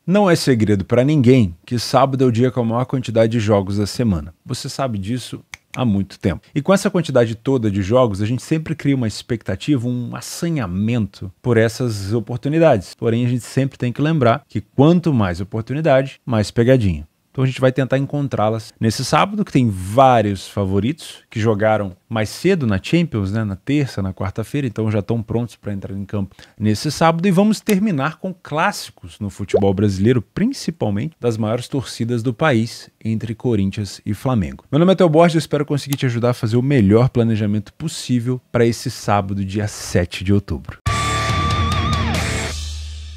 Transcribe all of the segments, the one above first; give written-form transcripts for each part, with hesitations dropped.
Não é segredo para ninguém que sábado é o dia com a maior quantidade de jogos da semana. Você sabe disso há muito tempo. E com essa quantidade toda de jogos, a gente sempre cria uma expectativa, um assanhamento por essas oportunidades. Porém, a gente sempre tem que lembrar que quanto mais oportunidade, mais pegadinha. Então a gente vai tentar encontrá-las nesse sábado, que tem vários favoritos que jogaram mais cedo na Champions, né, na terça, na quarta-feira, então já estão prontos para entrar em campo nesse sábado. E vamos terminar com clássicos no futebol brasileiro, principalmente das maiores torcidas do país, entre Corinthians e Flamengo. Meu nome é Theo Borges, eu espero conseguir te ajudar a fazer o melhor planejamento possível para esse sábado, dia 7 de outubro.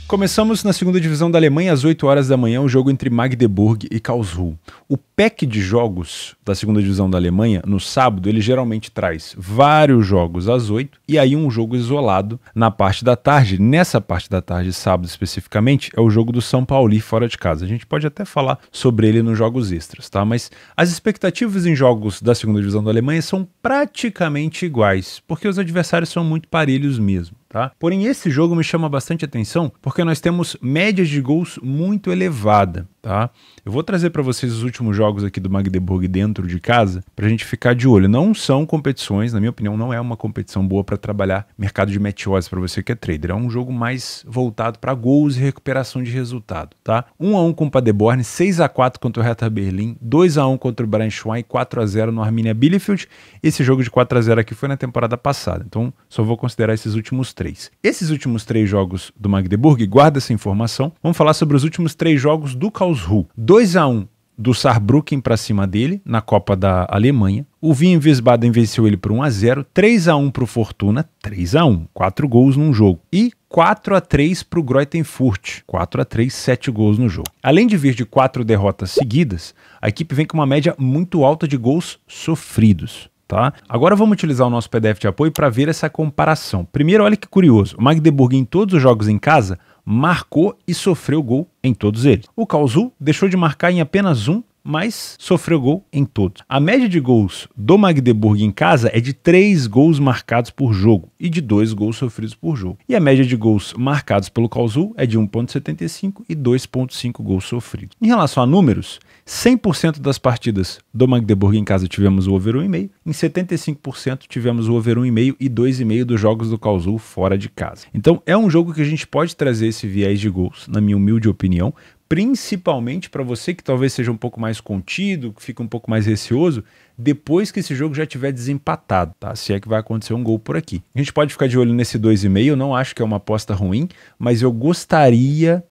Começamos na segunda divisão da Alemanha às 8 horas da manhã, o jogo entre Magdeburg e Karlsruhe. O pack de jogos da segunda divisão da Alemanha, no sábado, ele geralmente traz vários jogos às 8 e aí um jogo isolado na parte da tarde. Nessa parte da tarde, sábado especificamente, é o jogo do São Paulo fora de casa. A gente pode até falar sobre ele nos jogos extras, tá? Mas as expectativas em jogos da segunda divisão da Alemanha são praticamente iguais, porque os adversários são muito parelhos mesmo. Tá? Porém, esse jogo me chama bastante atenção porque nós temos médias de gols muito elevada. Tá? Eu vou trazer para vocês os últimos jogos aqui do Magdeburg dentro de casa para a gente ficar de olho. Não são competições, na minha opinião, não é uma competição boa para trabalhar mercado de match odds para você que é trader. É um jogo mais voltado para gols e recuperação de resultado. Tá? 1-1 com o Paderborn, 6-4 contra o Hertha Berlim, 2-1 contra o Braunschweig, 4-0 no Arminia Bielefeld. Esse jogo de 4-0 aqui foi na temporada passada, então só vou considerar esses últimos 3. Esses últimos 3 jogos do Magdeburg, guarda essa informação, vamos falar sobre os últimos 3 jogos do Karlsruhe. 2-1 do Saarbrücken para cima dele, na Copa da Alemanha. O Wien Wiesbaden venceu ele por 1-0, 3-1 para o Fortuna, 3-1, 4 gols num jogo. E 4-3 para o Greuther Fürth, 4-3, 7 gols no jogo. Além de vir de 4 derrotas seguidas, a equipe vem com uma média muito alta de gols sofridos. Tá? Agora vamos utilizar o nosso PDF de apoio para ver essa comparação. Primeiro, olha que curioso, o Magdeburg em todos os jogos em casa marcou e sofreu gol em todos eles. O Karlsruhe deixou de marcar em apenas um, mas sofreu gol em todos. A média de gols do Magdeburg em casa é de 3 gols marcados por jogo e de 2 gols sofridos por jogo. E a média de gols marcados pelo Karlsruhe é de 1,75 e 2,5 gols sofridos. Em relação a números, 100% das partidas do Magdeburg em casa tivemos o over 1,5, em 75% tivemos o over 1,5 e 2,5 dos jogos do Karlsruhe fora de casa. Então é um jogo que a gente pode trazer esse viés de gols, na minha humilde opinião, principalmente para você que talvez seja um pouco mais contido, que fica um pouco mais receoso, depois que esse jogo já tiver desempatado, tá? Se é que vai acontecer um gol por aqui. A gente pode ficar de olho nesse 2,5, eu não acho que é uma aposta ruim, mas eu gostaria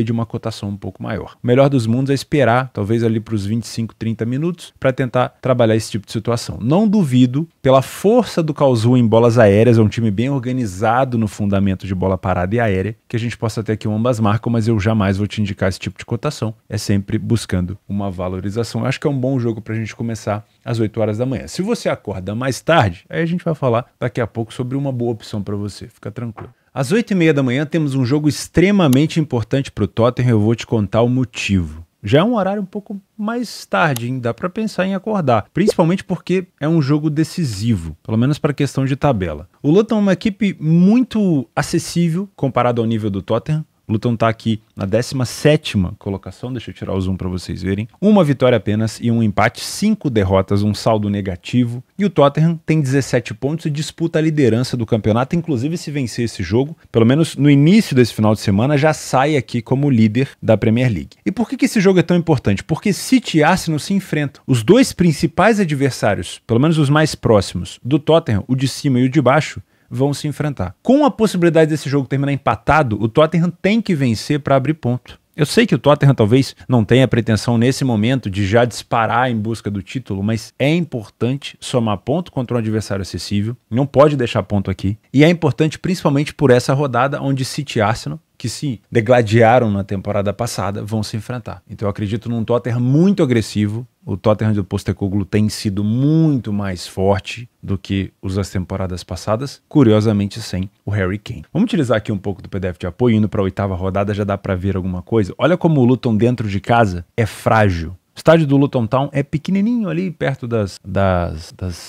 de uma cotação um pouco maior. O melhor dos mundos é esperar, talvez ali para os 25, 30 minutos, para tentar trabalhar esse tipo de situação. Não duvido, pela força do Karlsruhe em bolas aéreas, é um time bem organizado no fundamento de bola parada e aérea, que a gente possa ter aqui ambas marcas, mas eu jamais vou te indicar esse tipo de cotação. É sempre buscando uma valorização. Eu acho que é um bom jogo para a gente começar às 8 horas da manhã. Se você acorda mais tarde, aí a gente vai falar daqui a pouco sobre uma boa opção para você. Fica tranquilo. Às 8h30 da manhã temos um jogo extremamente importante para o Tottenham, eu vou te contar o motivo. Já é um horário um pouco mais tarde, hein? Dá para pensar em acordar, principalmente porque é um jogo decisivo, pelo menos para a questão de tabela. O Luton é uma equipe muito acessível comparado ao nível do Tottenham. O Luton está aqui na 17ª colocação, deixa eu tirar o zoom para vocês verem. Uma vitória apenas e um empate, 5 derrotas, um saldo negativo. E o Tottenham tem 17 pontos e disputa a liderança do campeonato. Inclusive, se vencer esse jogo, pelo menos no início desse final de semana, já sai aqui como líder da Premier League. E por que esse jogo é tão importante? Porque City e Arsenal se enfrentam. Os dois principais adversários, pelo menos os mais próximos do Tottenham, o de cima e o de baixo, vão se enfrentar. Com a possibilidade desse jogo terminar empatado, o Tottenham tem que vencer para abrir ponto. Eu sei que o Tottenham talvez não tenha pretensão nesse momento de já disparar em busca do título, mas é importante somar ponto contra um adversário acessível, não pode deixar ponto aqui, e é importante principalmente por essa rodada onde City e Arsenal, que se degladiaram na temporada passada, vão se enfrentar. Então eu acredito num Tottenham muito agressivo. O Tottenham do Postecoglou tem sido muito mais forte do que os das temporadas passadas, curiosamente sem o Harry Kane. Vamos utilizar aqui um pouco do PDF de apoio, indo para a 8ª rodada já dá para ver alguma coisa. Olha como o Luton dentro de casa é frágil. estádio do Luton Town é pequenininho ali perto das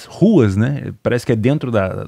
ruas, né? Parece que é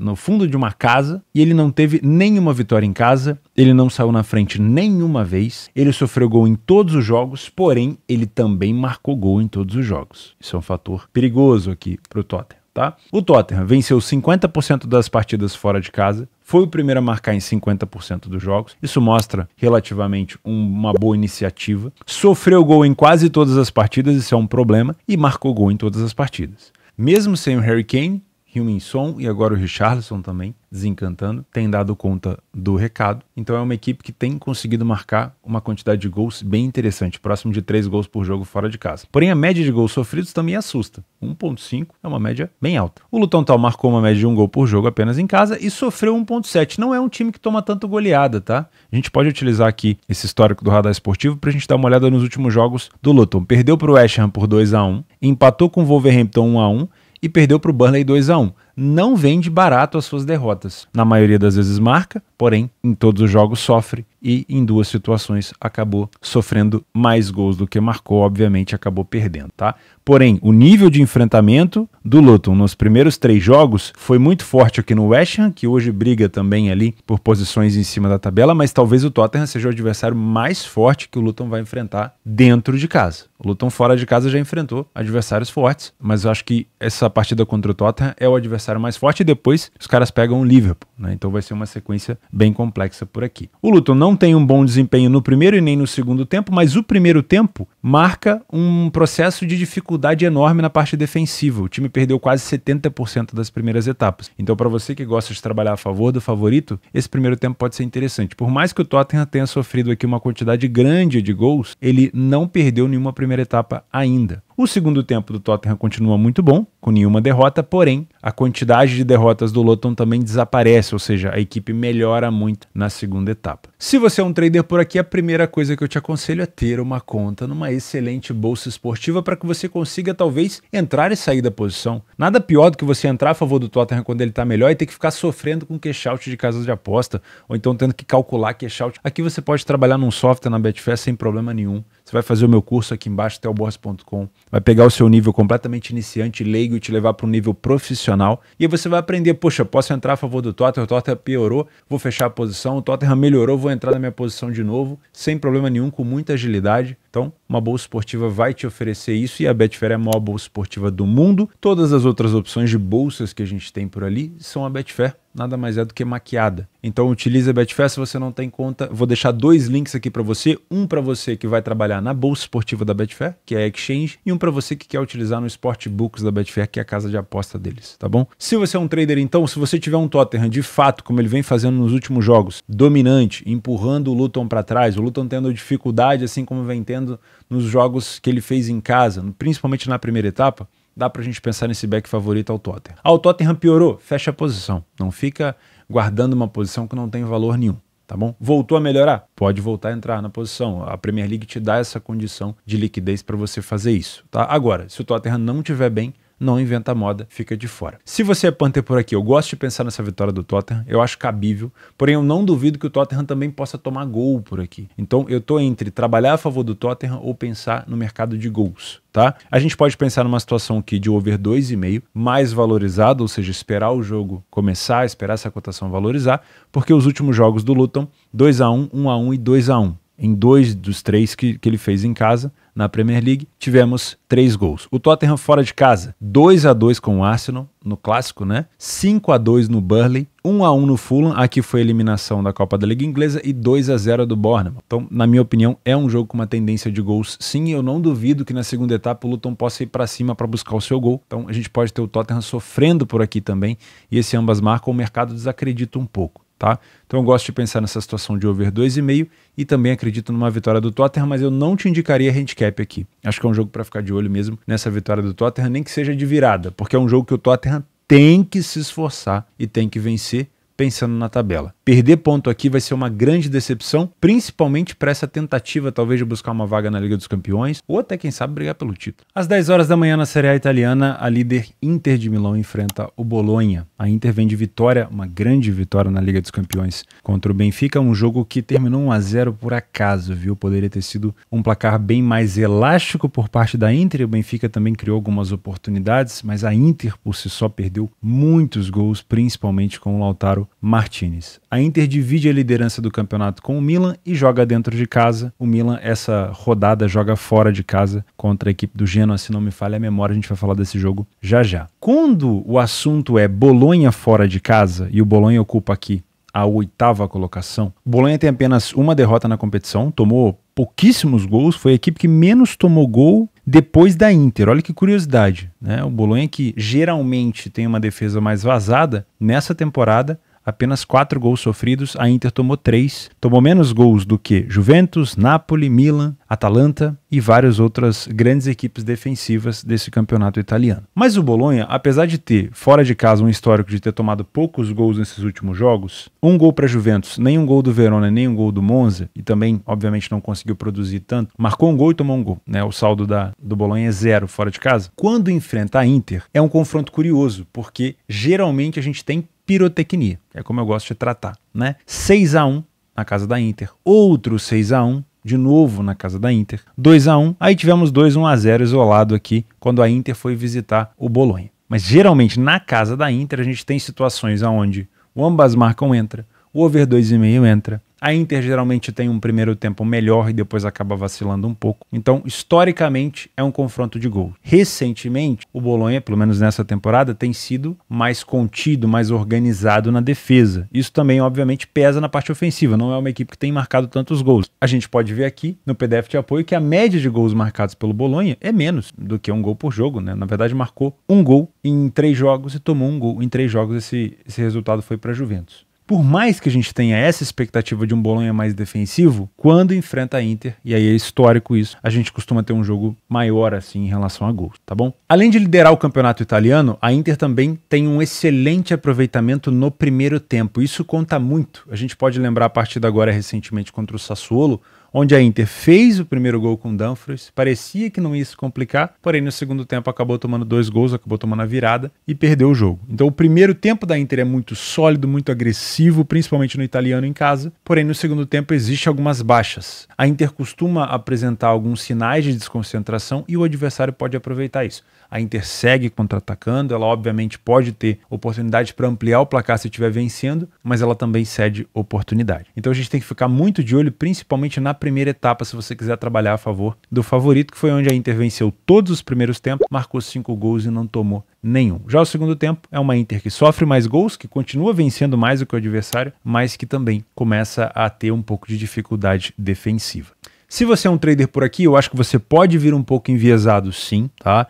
no fundo de uma casa, e ele não teve nenhuma vitória em casa, ele não saiu na frente nenhuma vez, ele sofreu gol em todos os jogos, porém ele também marcou gol em todos os jogos. Isso é um fator perigoso aqui para o Tottenham. Tá? O Tottenham venceu 50% das partidas fora de casa, foi o primeiro a marcar em 50% dos jogos, isso mostra relativamente uma boa iniciativa, sofreu gol em quase todas as partidas, isso é um problema, e marcou gol em todas as partidas. Mesmo sem o Harry Kane, Heung-min Son e agora o Richarlison também desencantando, tem dado conta do recado. Então é uma equipe que tem conseguido marcar uma quantidade de gols bem interessante, próximo de 3 gols por jogo fora de casa. Porém a média de gols sofridos também assusta. 1.5 é uma média bem alta. O Luton Town marcou uma média de 1 gol por jogo apenas em casa e sofreu 1.7. Não é um time que toma tanto goleada, tá? A gente pode utilizar aqui esse histórico do Radar Esportivo pra gente dar uma olhada nos últimos jogos do Luton. Perdeu pro West Ham por 2-1, empatou com o Wolverhampton 1-1 e perdeu para o Burnley 2-1. Não vende barato as suas derrotas. Na maioria das vezes marca, porém em todos os jogos sofre e em 2 situações acabou sofrendo mais gols do que marcou, obviamente acabou perdendo, tá? Porém, o nível de enfrentamento do Luton nos primeiros 3 jogos foi muito forte aqui no West Ham, que hoje briga também ali por posições em cima da tabela, mas talvez o Tottenham seja o adversário mais forte que o Luton vai enfrentar dentro de casa. O Luton fora de casa já enfrentou adversários fortes, mas eu acho que essa partida contra o Tottenham é o adversário mais forte e depois os caras pegam o Liverpool, né? Então vai ser uma sequência bem complexa por aqui. O Luton não tem um bom desempenho no primeiro e nem no segundo tempo, mas o primeiro tempo marca um processo de dificuldade enorme na parte defensiva. O time perdeu quase 70% das primeiras etapas. Então para você que gosta de trabalhar a favor do favorito, esse primeiro tempo pode ser interessante. Por mais que o Tottenham tenha sofrido aqui uma quantidade grande de gols, ele não perdeu nenhuma primeira etapa ainda. O segundo tempo do Tottenham continua muito bom, com nenhuma derrota, porém a quantidade de derrotas do Luton também desaparece, ou seja, a equipe melhora muito na segunda etapa. Se você é um trader por aqui, a primeira coisa que eu te aconselho é ter uma conta numa excelente bolsa esportiva para que você consiga talvez entrar e sair da posição. Nada pior do que você entrar a favor do Tottenham quando ele está melhor e ter que ficar sofrendo com cash out de casas de aposta, ou então tendo que calcular cash out. Aqui você pode trabalhar num software na Betfair sem problema nenhum. Você vai fazer o meu curso aqui embaixo, telboss.com, vai pegar o seu nível completamente iniciante, leigo, e te levar para um nível profissional, e aí você vai aprender, poxa, posso entrar a favor do Tottenham, o Tottenham piorou, vou fechar a posição, o Tottenham melhorou, vou entrar na minha posição de novo, sem problema nenhum, com muita agilidade. Então, uma bolsa esportiva vai te oferecer isso, e a Betfair é a maior bolsa esportiva do mundo. Todas as outras opções de bolsas que a gente tem por ali são a Betfair, nada mais é do que maquiada. Então utilize a Betfair se você não tem conta. Vou deixar 2 links aqui para você, um para você que vai trabalhar na bolsa esportiva da Betfair, que é a Exchange, e um para você que quer utilizar no Sportbooks da Betfair, que é a casa de aposta deles, tá bom? Se você é um trader então, se você tiver um Tottenham de fato, como ele vem fazendo nos últimos jogos, dominante, empurrando o Luton para trás, o Luton tendo dificuldade assim como vem tendo nos jogos que ele fez em casa, principalmente na primeira etapa, dá pra gente pensar nesse back favorito ao Tottenham. O Tottenham piorou, fecha a posição. Não fica guardando uma posição que não tem valor nenhum, tá bom? Voltou a melhorar? Pode voltar a entrar na posição. A Premier League te dá essa condição de liquidez para você fazer isso, tá? Agora, se o Tottenham não estiver bem, não inventa moda, fica de fora. Se você é Panther por aqui, eu gosto de pensar nessa vitória do Tottenham, eu acho cabível, porém eu não duvido que o Tottenham também possa tomar gol por aqui. Então eu tô entre trabalhar a favor do Tottenham ou pensar no mercado de gols, tá? A gente pode pensar numa situação aqui de over 2,5, mais valorizado, ou seja, esperar o jogo começar, esperar essa cotação valorizar, porque os últimos jogos do Luton, 2-1, 1-1 e 2-1. Em 2 dos 3 que ele fez em casa, na Premier League, tivemos 3 gols. O Tottenham fora de casa, 2-2 com o Arsenal, no clássico, né? 5-2 no Burnley, 1-1 no Fulham, aqui foi a eliminação da Copa da Liga Inglesa, e 2-0 do Bournemouth. Então, na minha opinião, é um jogo com uma tendência de gols. Sim, eu não duvido que na segunda etapa o Luton possa ir para cima para buscar o seu gol. Então, a gente pode ter o Tottenham sofrendo por aqui também, e esse ambas marcam, o mercado desacredita um pouco. Tá? Então eu gosto de pensar nessa situação de over 2,5 e também acredito numa vitória do Tottenham, mas eu não te indicaria handicap aqui. Acho que é um jogo para ficar de olho mesmo nessa vitória do Tottenham, nem que seja de virada, porque é um jogo que o Tottenham tem que se esforçar e tem que vencer pensando na tabela. Perder ponto aqui vai ser uma grande decepção, principalmente para essa tentativa talvez de buscar uma vaga na Liga dos Campeões, ou até quem sabe brigar pelo título. Às 10 horas da manhã na Série A italiana, a líder Inter de Milão enfrenta o Bolonha. A Inter vem de vitória, uma grande vitória na Liga dos Campeões contra o Benfica, um jogo que terminou 1-0 por acaso, viu? Poderia ter sido um placar bem mais elástico por parte da Inter, e o Benfica também criou algumas oportunidades, mas a Inter por si só perdeu muitos gols, principalmente com o Lautaro Martinez. A Inter divide a liderança do campeonato com o Milan e joga dentro de casa. O Milan, essa rodada, joga fora de casa contra a equipe do Genoa, se não me falha a memória, a gente vai falar desse jogo já já. Quando o assunto é Bolonha fora de casa, e o Bolonha ocupa aqui a 8ª colocação, o Bolonha tem apenas uma derrota na competição, tomou pouquíssimos gols, foi a equipe que menos tomou gol depois da Inter. Olha que curiosidade, né? O Bolonha, que geralmente tem uma defesa mais vazada, nessa temporada apenas 4 gols sofridos, a Inter tomou 3, tomou menos gols do que Juventus, Napoli, Milan, Atalanta e várias outras grandes equipes defensivas desse campeonato italiano. Mas o Bolonha, apesar de ter fora de casa um histórico de ter tomado poucos gols nesses últimos jogos, um gol para Juventus, nem um gol do Verona, nem um gol do Monza, e também obviamente não conseguiu produzir tanto, marcou um gol e tomou um gol, né? O saldo do Bolonha é 0 fora de casa. Quando enfrenta a Inter, é um confronto curioso, porque geralmente a gente tem pirotecnia, é como eu gosto de tratar, né? 6-1 na casa da Inter, outro 6-1 de novo na casa da Inter, 2-1, aí tivemos 1-0 isolado aqui quando a Inter foi visitar o Bolonha. Mas geralmente na casa da Inter a gente tem situações onde o ambas marcam entra, o over 2,5 entra, a Inter geralmente tem um primeiro tempo melhor e depois acaba vacilando um pouco. Então, historicamente, é um confronto de gol. Recentemente, o Bolonha, pelo menos nessa temporada, tem sido mais contido, mais organizado na defesa. Isso também, obviamente, pesa na parte ofensiva. Não é uma equipe que tem marcado tantos gols. A gente pode ver aqui, no PDF de apoio, que a média de gols marcados pelo Bolonha é menos do que um gol por jogo, né? Na verdade, marcou um gol em 3 jogos e tomou um gol em 3 jogos. Esse resultado foi para a Juventus. Por mais que a gente tenha essa expectativa de um Bolonha mais defensivo, quando enfrenta a Inter, e aí é histórico isso, a gente costuma ter um jogo maior assim em relação a gols, tá bom? Além de liderar o campeonato italiano, a Inter também tem um excelente aproveitamento no primeiro tempo. Isso conta muito. A gente pode lembrar a partida agora recentemente contra o Sassuolo, onde a Inter fez o primeiro gol com o Dumfries, parecia que não ia se complicar, porém no segundo tempo acabou tomando 2 gols, acabou tomando a virada e perdeu o jogo. Então o primeiro tempo da Inter é muito sólido, muito agressivo, principalmente no italiano em casa, porém no segundo tempo existe algumas baixas. A Inter costuma apresentar alguns sinais de desconcentração e o adversário pode aproveitar isso. A Inter segue contra-atacando, ela obviamente pode ter oportunidade para ampliar o placar se estiver vencendo, mas ela também cede oportunidade. Então a gente tem que ficar muito de olho, principalmente na primeira etapa, se você quiser trabalhar a favor do favorito, que foi onde a Inter venceu todos os primeiros tempos, marcou 5 gols e não tomou nenhum. Já o segundo tempo é uma Inter que sofre mais gols, que continua vencendo mais do que o adversário, mas que também começa a ter um pouco de dificuldade defensiva. Se você é um trader por aqui, eu acho que você pode vir um pouco enviesado sim, tá?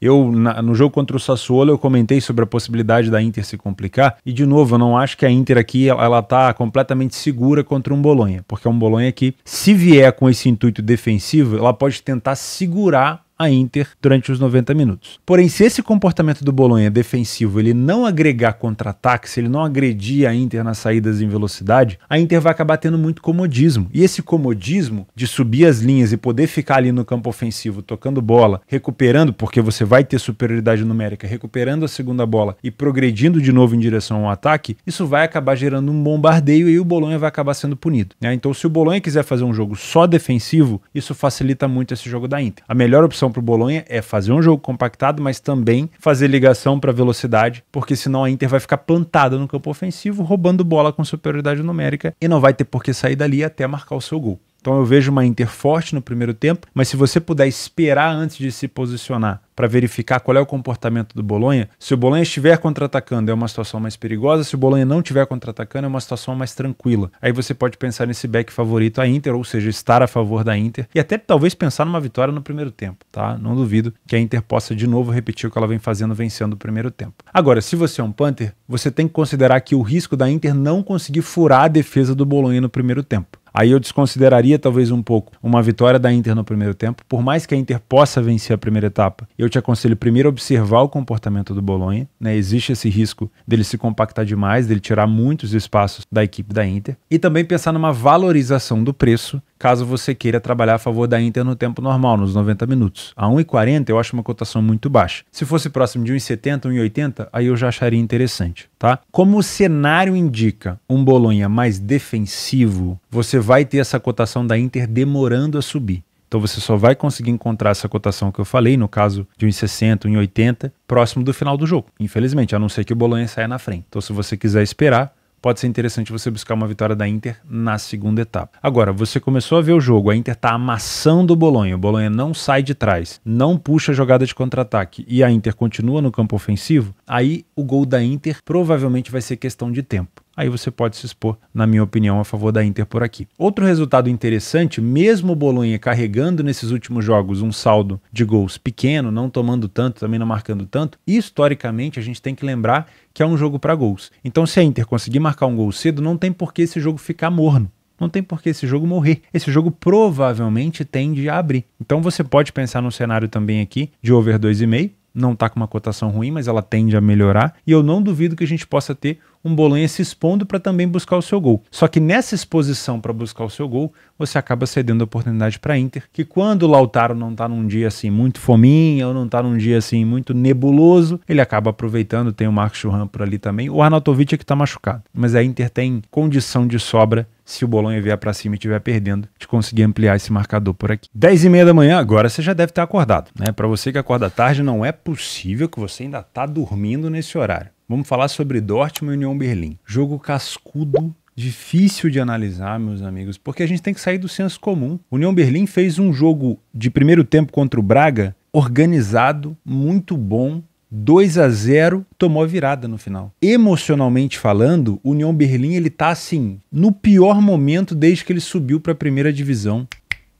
No jogo contra o Sassuolo, eu comentei sobre a possibilidade da Inter se complicar, e de novo, eu não acho que a Inter aqui, ela tá completamente segura contra um Bolonha, porque é um Bolonha que, se vier com esse intuito defensivo, ela pode tentar segurar a Inter durante os 90 minutos. Porém, se esse comportamento do Bolonha defensivo ele não agregar contra-ataque, se ele não agredir a Inter nas saídas em velocidade, a Inter vai acabar tendo muito comodismo. E esse comodismo de subir as linhas e poder ficar ali no campo ofensivo, tocando bola, recuperando, porque você vai ter superioridade numérica, recuperando a segunda bola e progredindo de novo em direção ao ataque, isso vai acabar gerando um bombardeio e o Bolonha vai acabar sendo punido, né? Então, se o Bolonha quiser fazer um jogo só defensivo, isso facilita muito esse jogo da Inter. A melhor opção para o Bolonha é fazer um jogo compactado, mas também fazer ligação para velocidade, porque senão a Inter vai ficar plantada no campo ofensivo, roubando bola com superioridade numérica e não vai ter por que sair dali até marcar o seu gol. Então eu vejo uma Inter forte no primeiro tempo, mas se você puder esperar antes de se posicionar para verificar qual é o comportamento do Bolonha, se o Bolonha estiver contra-atacando é uma situação mais perigosa, se o Bolonha não estiver contra-atacando é uma situação mais tranquila. Aí você pode pensar nesse back favorito a Inter, ou seja, estar a favor da Inter e até talvez pensar numa vitória no primeiro tempo, tá? Não duvido que a Inter possa de novo repetir o que ela vem fazendo vencendo o primeiro tempo. Agora, se você é um punter, você tem que considerar que o risco da Inter não conseguir furar a defesa do Bolonha no primeiro tempo. Aí eu desconsideraria talvez um pouco uma vitória da Inter no primeiro tempo. Por mais que a Inter possa vencer a primeira etapa, eu te aconselho primeiro observar o comportamento do Bolonha, né? Existe esse risco dele se compactar demais, dele tirar muitos espaços da equipe da Inter. E também pensar numa valorização do preço, caso você queira trabalhar a favor da Inter no tempo normal, nos 90 minutos. A 1,40 eu acho uma cotação muito baixa. Se fosse próximo de 1,70, 1,80, aí eu já acharia interessante, tá? Como o cenário indica um Bolonha mais defensivo, você vai ter essa cotação da Inter demorando a subir. Então você só vai conseguir encontrar essa cotação que eu falei, no caso de 1,60, 1,80, próximo do final do jogo. Infelizmente, a não ser que o Bolonha saia na frente. Então se você quiser esperar, pode ser interessante você buscar uma vitória da Inter na segunda etapa. Agora, você começou a ver o jogo, a Inter está amassando o Bolonha não sai de trás, não puxa a jogada de contra-ataque e a Inter continua no campo ofensivo, aí o gol da Inter provavelmente vai ser questão de tempo. Aí você pode se expor, na minha opinião, a favor da Inter por aqui. Outro resultado interessante, mesmo o Bolonha carregando nesses últimos jogos um saldo de gols pequeno, não tomando tanto, também não marcando tanto, historicamente a gente tem que lembrar que é um jogo para gols. Então se a Inter conseguir marcar um gol cedo, não tem por que esse jogo ficar morno. Não tem por que esse jogo morrer. Esse jogo provavelmente tende a abrir. Então você pode pensar no cenário também aqui de over 2,5. Não está com uma cotação ruim, mas ela tende a melhorar. E eu não duvido que a gente possa ter um Bolonha se expondo para também buscar o seu gol. Só que nessa exposição para buscar o seu gol, você acaba cedendo a oportunidade para a Inter, que quando o Lautaro não está num dia assim muito fominha, ou não está num dia assim muito nebuloso, ele acaba aproveitando, tem o Marcos Thuram por ali também. O Arnautovic é que está machucado, mas a Inter tem condição de sobra, se o Bolonha vier para cima e estiver perdendo, de conseguir ampliar esse marcador por aqui. 10h30 da manhã, agora você já deve ter acordado, né? Para você que acorda tarde, não é possível que você ainda está dormindo nesse horário. Vamos falar sobre Dortmund e União Berlim. Jogo cascudo, difícil de analisar, meus amigos, porque a gente tem que sair do senso comum. União Berlim fez um jogo de primeiro tempo contra o Braga, organizado, muito bom, 2-0, tomou a virada no final. Emocionalmente falando, o União Berlim ele tá assim, no pior momento desde que ele subiu para a primeira divisão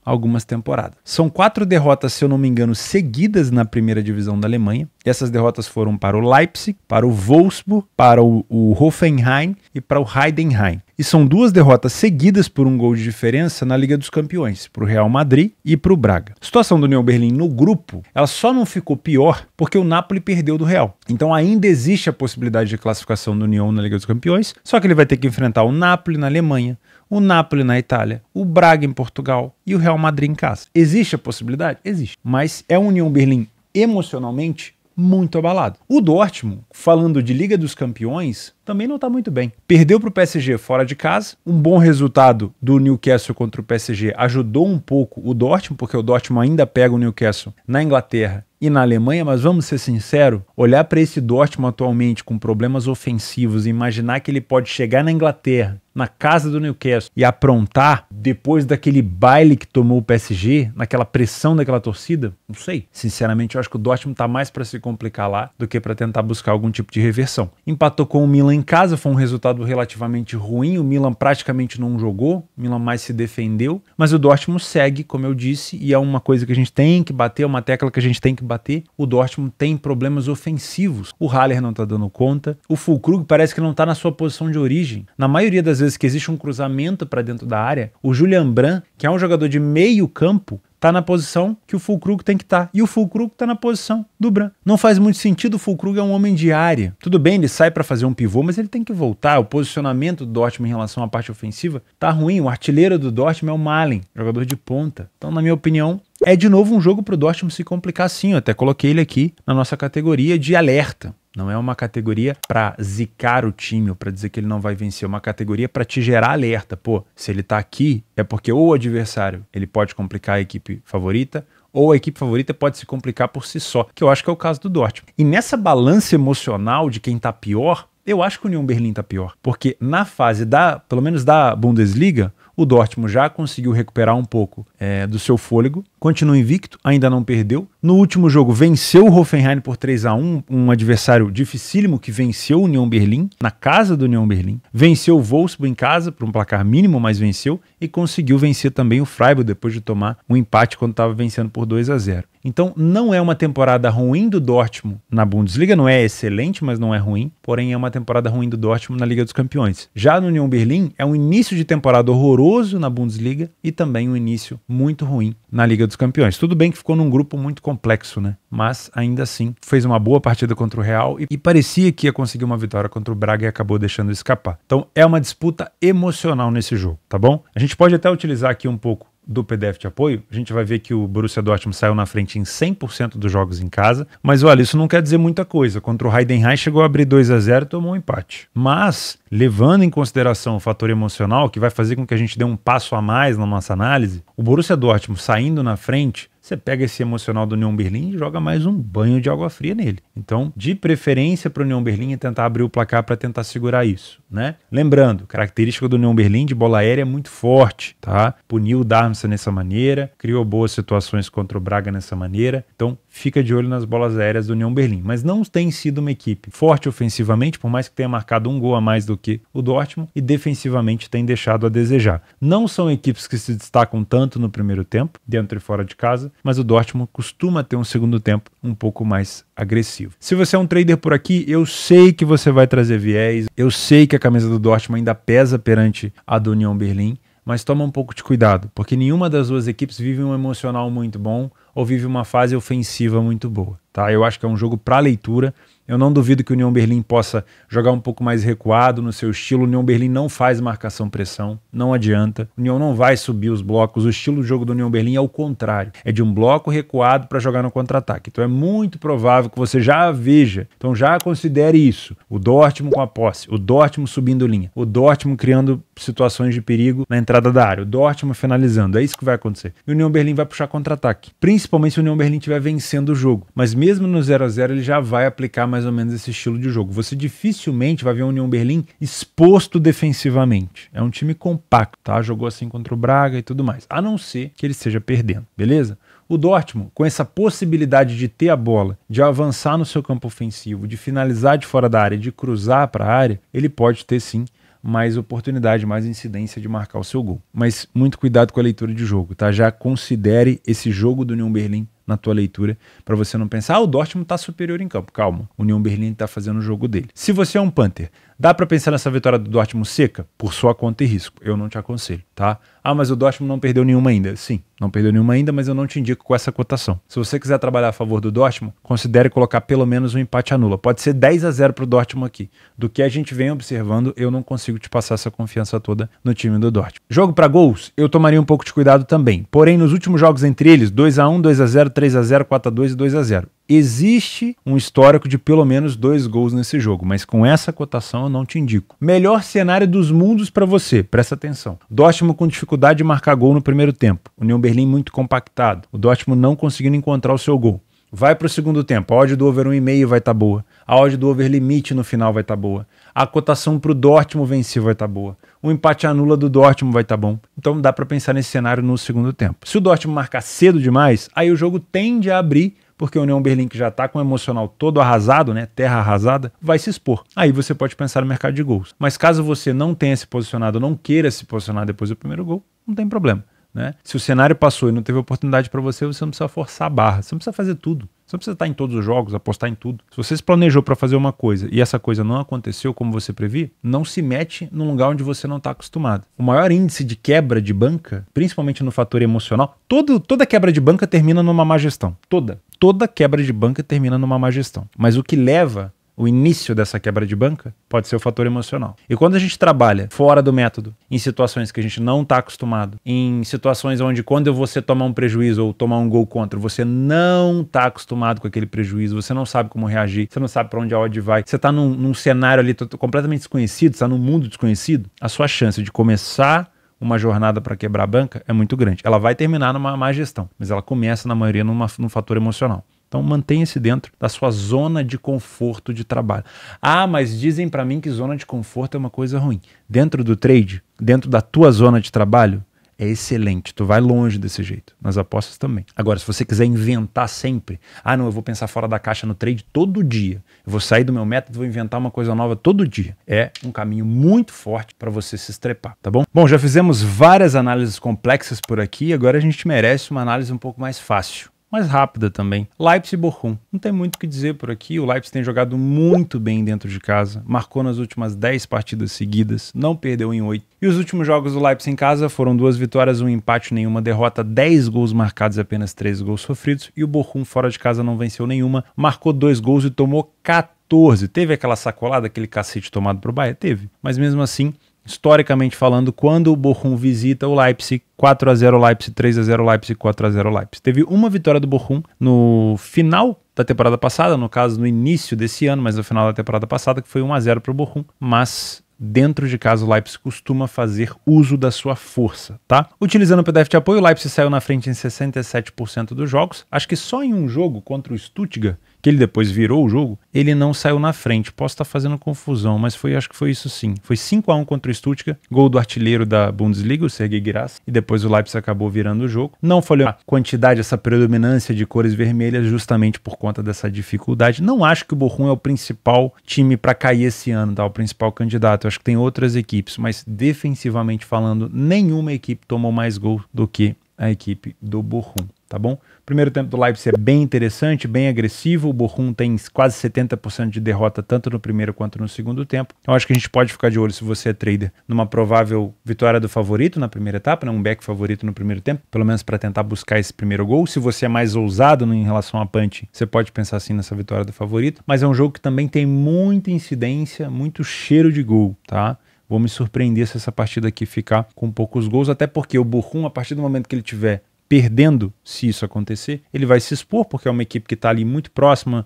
algumas temporadas. São 4 derrotas, se eu não me engano, seguidas na primeira divisão da Alemanha. Essas derrotas foram para o Leipzig, para o Wolfsburg, para o Hoffenheim e para o Heidenheim. E são 2 derrotas seguidas por um gol de diferença na Liga dos Campeões, para o Real Madrid e para o Braga. A situação do União Berlim no grupo, ela só não ficou pior porque o Napoli perdeu do Real. Então ainda existe a possibilidade de classificação do União na Liga dos Campeões, só que ele vai ter que enfrentar o Napoli na Alemanha, o Napoli na Itália, o Braga em Portugal e o Real Madrid em casa. Existe a possibilidade? Existe. Mas é um União Berlim emocionalmente muito abalado. O Dortmund, falando de Liga dos Campeões, também não está muito bem. Perdeu para o PSG fora de casa. Um bom resultado do Newcastle contra o PSG ajudou um pouco o Dortmund, porque o Dortmund ainda pega o Newcastle na Inglaterra e na Alemanha, mas vamos ser sinceros, olhar para esse Dortmund atualmente com problemas ofensivos e imaginar que ele pode chegar na Inglaterra, na casa do Newcastle, e aprontar depois daquele baile que tomou o PSG, naquela pressão daquela torcida, não sei. Sinceramente, eu acho que o Dortmund está mais para se complicar lá do que para tentar buscar algum tipo de reversão. Empatou com o Milan em casa, foi um resultado relativamente ruim, o Milan praticamente não jogou, o Milan mais se defendeu, mas o Dortmund segue, como eu disse, e é uma coisa que a gente tem que bater, é uma tecla que a gente tem que bater. O Dortmund tem problemas ofensivos. O Haller não tá dando conta. O Füllkrug parece que não tá na sua posição de origem. Na maioria das vezes que existe um cruzamento para dentro da área, o Julian Brandt, que é um jogador de meio campo, tá na posição que o Füllkrug tem que estar. E o Füllkrug tá na posição do Brandt. Não faz muito sentido, o Füllkrug é um homem de área. Tudo bem, ele sai para fazer um pivô, mas ele tem que voltar. O posicionamento do Dortmund em relação à parte ofensiva tá ruim. O artilheiro do Dortmund é o Malen, jogador de ponta. Então, na minha opinião, é de novo um jogo pro Dortmund se complicar sim. Eu até coloquei ele aqui na nossa categoria de alerta. Não é uma categoria para zicar o time ou para dizer que ele não vai vencer, é uma categoria para te gerar alerta. Pô, se ele tá aqui é porque ou o adversário ele pode complicar a equipe favorita, ou a equipe favorita pode se complicar por si só, que eu acho que é o caso do Dortmund. E nessa balança emocional de quem tá pior, eu acho que o União Berlim tá pior, porque na fase pelo menos da Bundesliga, o Dortmund já conseguiu recuperar um pouco do seu fôlego, continua invicto, ainda não perdeu. No último jogo venceu o Hoffenheim por 3-1, um adversário dificílimo que venceu o União Berlim, na casa do União Berlim. Venceu o Wolfsburg em casa, por um placar mínimo, mas venceu. E conseguiu vencer também o Freiburg depois de tomar um empate quando estava vencendo por 2-0. Então não é uma temporada ruim do Dortmund na Bundesliga, não é excelente, mas não é ruim, porém é uma temporada ruim do Dortmund na Liga dos Campeões. Já no Union Berlin é um início de temporada horroroso na Bundesliga e também um início muito ruim na Liga dos Campeões. Tudo bem que ficou num grupo muito complexo, né? Mas ainda assim fez uma boa partida contra o Real e parecia que ia conseguir uma vitória contra o Braga e acabou deixando escapar. Então é uma disputa emocional nesse jogo, tá bom? A gente pode até utilizar aqui um pouco do PDF de apoio, a gente vai ver que o Borussia Dortmund saiu na frente em 100% dos jogos em casa, mas olha, isso não quer dizer muita coisa. Contra o Heidenheim chegou a abrir 2-0 e tomou um empate. Mas, levando em consideração o fator emocional, que vai fazer com que a gente dê um passo a mais na nossa análise, o Borussia Dortmund saindo na frente, você pega esse emocional do Union Berlin e joga mais um banho de água fria nele. Então, de preferência para o Union Berlin é tentar abrir o placar para tentar segurar isso, né? Lembrando, característica do Union Berlin de bola aérea é muito forte, tá? Puniu o Darmstadt nessa maneira, criou boas situações contra o Braga nessa maneira. Então, fica de olho nas bolas aéreas do Union Berlin. Mas não tem sido uma equipe forte ofensivamente, por mais que tenha marcado um gol a mais do que o Dortmund, e defensivamente tem deixado a desejar. Não são equipes que se destacam tanto no primeiro tempo, dentro e fora de casa, mas o Dortmund costuma ter um segundo tempo um pouco mais agressivo. Se você é um trader por aqui, eu sei que você vai trazer viés, eu sei que a camisa do Dortmund ainda pesa perante a do Union Berlin, mas toma um pouco de cuidado, porque nenhuma das duas equipes vive um emocional muito bom ou vive uma fase ofensiva muito boa, tá? Eu acho que é um jogo para leitura. Eu não duvido que o Union Berlin possa jogar um pouco mais recuado no seu estilo. O Union Berlin não faz marcação-pressão, não adianta. O Union não vai subir os blocos. O estilo de jogo do Union Berlin é o contrário. É de um bloco recuado para jogar no contra-ataque. Então é muito provável que você já veja. Então já considere isso. O Dortmund com a posse, o Dortmund subindo linha, o Dortmund criando situações de perigo na entrada da área, o Dortmund finalizando. É isso que vai acontecer. E o Union Berlin vai puxar contra-ataque. Principalmente se o Union Berlin estiver vencendo o jogo. Mas mesmo no 0-0 ele já vai aplicar mais ou menos esse estilo de jogo. Você dificilmente vai ver o Union Berlin exposto defensivamente. É um time compacto, tá? Jogou assim contra o Braga e tudo mais. A não ser que ele esteja perdendo, beleza? O Dortmund, com essa possibilidade de ter a bola, de avançar no seu campo ofensivo, de finalizar de fora da área, de cruzar para a área, ele pode ter sim mais oportunidade, mais incidência de marcar o seu gol. Mas muito cuidado com a leitura de jogo, tá? Já considere esse jogo do Union Berlin na tua leitura, para você não pensar, o Dortmund está superior em campo. Calma, o Union Berlin está fazendo o jogo dele. Se você é um punter, dá para pensar nessa vitória do Dortmund seca? Por sua conta e risco. Eu não te aconselho, tá? Ah, mas o Dortmund não perdeu nenhuma ainda. Sim, não perdeu nenhuma ainda, mas eu não te indico com essa cotação. Se você quiser trabalhar a favor do Dortmund, considere colocar pelo menos um empate anula. Pode ser 10-0 para o Dortmund aqui. Do que a gente vem observando, eu não consigo te passar essa confiança toda no time do Dortmund. Jogo para gols, eu tomaria um pouco de cuidado também. Porém, nos últimos jogos entre eles, 2-1, 2-0, 3-0, 4-2 e 2-0. Existe um histórico de pelo menos 2 gols nesse jogo, mas com essa cotação eu não te indico. Melhor cenário dos mundos para você, presta atenção. Dortmund com dificuldade de marcar gol no primeiro tempo. Union Berlin muito compactado. O Dortmund não conseguindo encontrar o seu gol. Vai para o segundo tempo, a odd do over 1,5 vai estar boa. A odd do over limite no final vai estar boa. A cotação para o Dortmund vencer vai estar boa. O empate anula do Dortmund vai estar bom. Então dá para pensar nesse cenário no segundo tempo. Se o Dortmund marcar cedo demais, aí o jogo tende a abrir, porque o Union Berlin, que já está com o emocional todo arrasado, né, terra arrasada, vai se expor. Aí você pode pensar no mercado de gols. Mas caso você não tenha se posicionado, não queira se posicionar depois do primeiro gol, não tem problema, né? Se o cenário passou e não teve oportunidade para você, você não precisa forçar a barra, você não precisa fazer tudo. Você não precisa estar em todos os jogos, apostar em tudo. Se você se planejou para fazer uma coisa e essa coisa não aconteceu como você previa, não se mete num lugar onde você não está acostumado. O maior índice de quebra de banca, principalmente no fator emocional, toda quebra de banca termina numa má gestão. Toda quebra de banca termina numa má gestão. Mas o que leva o início dessa quebra de banca pode ser o fator emocional. E quando a gente trabalha fora do método, em situações que a gente não está acostumado, em situações onde quando você tomar um prejuízo ou tomar um gol contra, você não está acostumado com aquele prejuízo, você não sabe como reagir, você não sabe para onde a odd vai, você está num cenário ali completamente desconhecido, está num mundo desconhecido, a sua chance de começar uma jornada para quebrar a banca é muito grande. Ela vai terminar numa má gestão, mas ela começa na maioria num fator emocional. Então mantenha-se dentro da sua zona de conforto de trabalho. Ah, mas dizem para mim que zona de conforto é uma coisa ruim. Dentro do trade, dentro da tua zona de trabalho, é excelente. Tu vai longe desse jeito. Nas apostas também. Agora, se você quiser inventar sempre, ah não, eu vou pensar fora da caixa no trade todo dia. Eu vou sair do meu método, vou inventar uma coisa nova todo dia. É um caminho muito forte para você se estrepar, tá bom? Bom, já fizemos várias análises complexas por aqui, agora a gente merece uma análise um pouco mais fácil. mais rápida também. Leipzig e Bochum. Não tem muito o que dizer por aqui. O Leipzig tem jogado muito bem dentro de casa. Marcou nas últimas 10 partidas seguidas. Não perdeu em 8. E os últimos jogos do Leipzig em casa foram 2 vitórias, 1 empate, nenhuma derrota. 10 gols marcados e apenas 3 gols sofridos. E o Bochum fora de casa não venceu nenhuma. Marcou 2 gols e tomou 14. Teve aquela sacolada, aquele cacete tomado pro Bayern? Teve. Mas mesmo assim, historicamente falando, quando o Bochum visita o Leipzig, 4-0 Leipzig, 3-0 Leipzig, 4-0 Leipzig. Teve uma vitória do Bochum no final da temporada passada, no caso no início desse ano, mas no final da temporada passada, que foi 1-0 para o Bochum, mas dentro de casa o Leipzig costuma fazer uso da sua força, tá? Utilizando o PDF de apoio, o Leipzig saiu na frente em 67% dos jogos. Acho que só em um jogo contra o Stuttgart, que ele depois virou o jogo, ele não saiu na frente. Posso estar fazendo confusão, mas acho que foi isso sim. Foi 5-1 contra o Stuttgart, gol do artilheiro da Bundesliga, o Sergei Guirassy, e depois o Leipzig acabou virando o jogo. Não falhou a quantidade, essa predominância de cores vermelhas, justamente por conta dessa dificuldade. Não acho que o Bochum é o principal time para cair esse ano, tá? O principal candidato. Eu acho que tem outras equipes, mas defensivamente falando, nenhuma equipe tomou mais gol do que a equipe do Bochum, tá bom? O primeiro tempo do Leipzig é bem interessante, bem agressivo. O Bochum tem quase 70% de derrota tanto no primeiro quanto no segundo tempo. Eu acho que a gente pode ficar de olho, se você é trader, numa provável vitória do favorito na primeira etapa, né? Um back favorito no primeiro tempo, pelo menos para tentar buscar esse primeiro gol. Se você é mais ousado em relação a punch, você pode pensar assim nessa vitória do favorito. Mas é um jogo que também tem muita incidência, muito cheiro de gol, tá? Vou me surpreender se essa partida aqui ficar com poucos gols, até porque o Bochum, a partir do momento que ele tiver perdendo, se isso acontecer, ele vai se expor, porque é uma equipe que está ali muito próxima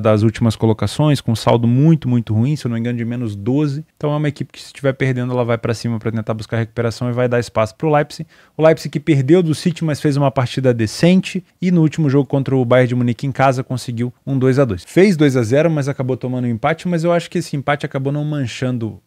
das últimas colocações, com um saldo muito, muito ruim, se eu não me engano, de menos 12. Então é uma equipe que, se estiver perdendo, ela vai para cima para tentar buscar recuperação e vai dar espaço para o Leipzig. O Leipzig que perdeu do City, mas fez uma partida decente, e no último jogo contra o Bayern de Munique em casa conseguiu um 2-2. Fez 2-0, mas acabou tomando um empate, mas eu acho que esse empate acabou não manchando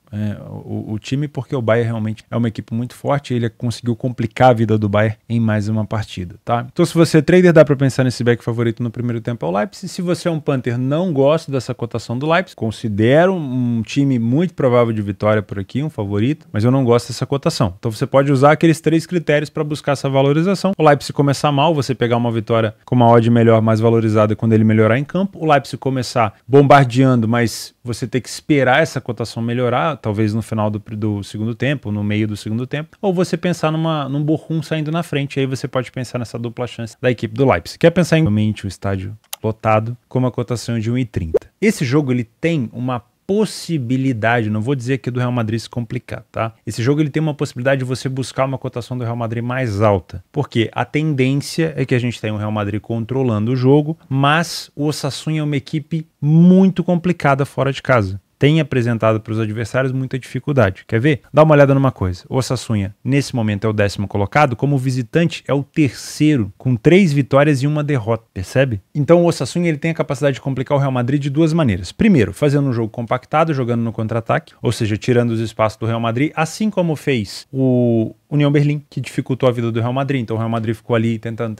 o time, porque o Bayern realmente é uma equipe muito forte e ele conseguiu complicar a vida do Bayern em mais uma partida, tá? Então, se você é trader, dá para pensar nesse back favorito no primeiro tempo ao Leipzig. Se você é um Panther, não gosta dessa cotação do Leipzig, considero um time muito provável de vitória por aqui, um favorito, mas eu não gosto dessa cotação. Então você pode usar aqueles 3 critérios para buscar essa valorização. O Leipzig começar mal, você pegar uma vitória com uma odd melhor, mais valorizada quando ele melhorar em campo. O Leipzig começar bombardeando, mas você ter que esperar essa cotação melhorar, talvez no final do segundo tempo, no meio do segundo tempo, ou você pensar num Bochum saindo na frente, aí você pode pensar nessa dupla chance da equipe do Leipzig. Quer pensar em realmente o estádio lotado com uma cotação de 1,30. Esse jogo ele tem uma possibilidade, não vou dizer que do Real Madrid se complicar, tá? Esse jogo ele tem uma possibilidade de você buscar uma cotação do Real Madrid mais alta, porque a tendência é que a gente tenha o Real Madrid controlando o jogo, mas o Osasuna é uma equipe muito complicada fora de casa. Tem apresentado para os adversários muita dificuldade. Quer ver? Dá uma olhada numa coisa. O Osasuna, nesse momento, é o 10º colocado, como visitante é o 3º, com 3 vitórias e 1 derrota. Percebe? Então o Osasuna ele tem a capacidade de complicar o Real Madrid de 2 maneiras. Primeiro, fazendo um jogo compactado, jogando no contra-ataque, ou seja, tirando os espaços do Real Madrid, assim como fez o União Berlim, que dificultou a vida do Real Madrid. Então o Real Madrid ficou ali tentando,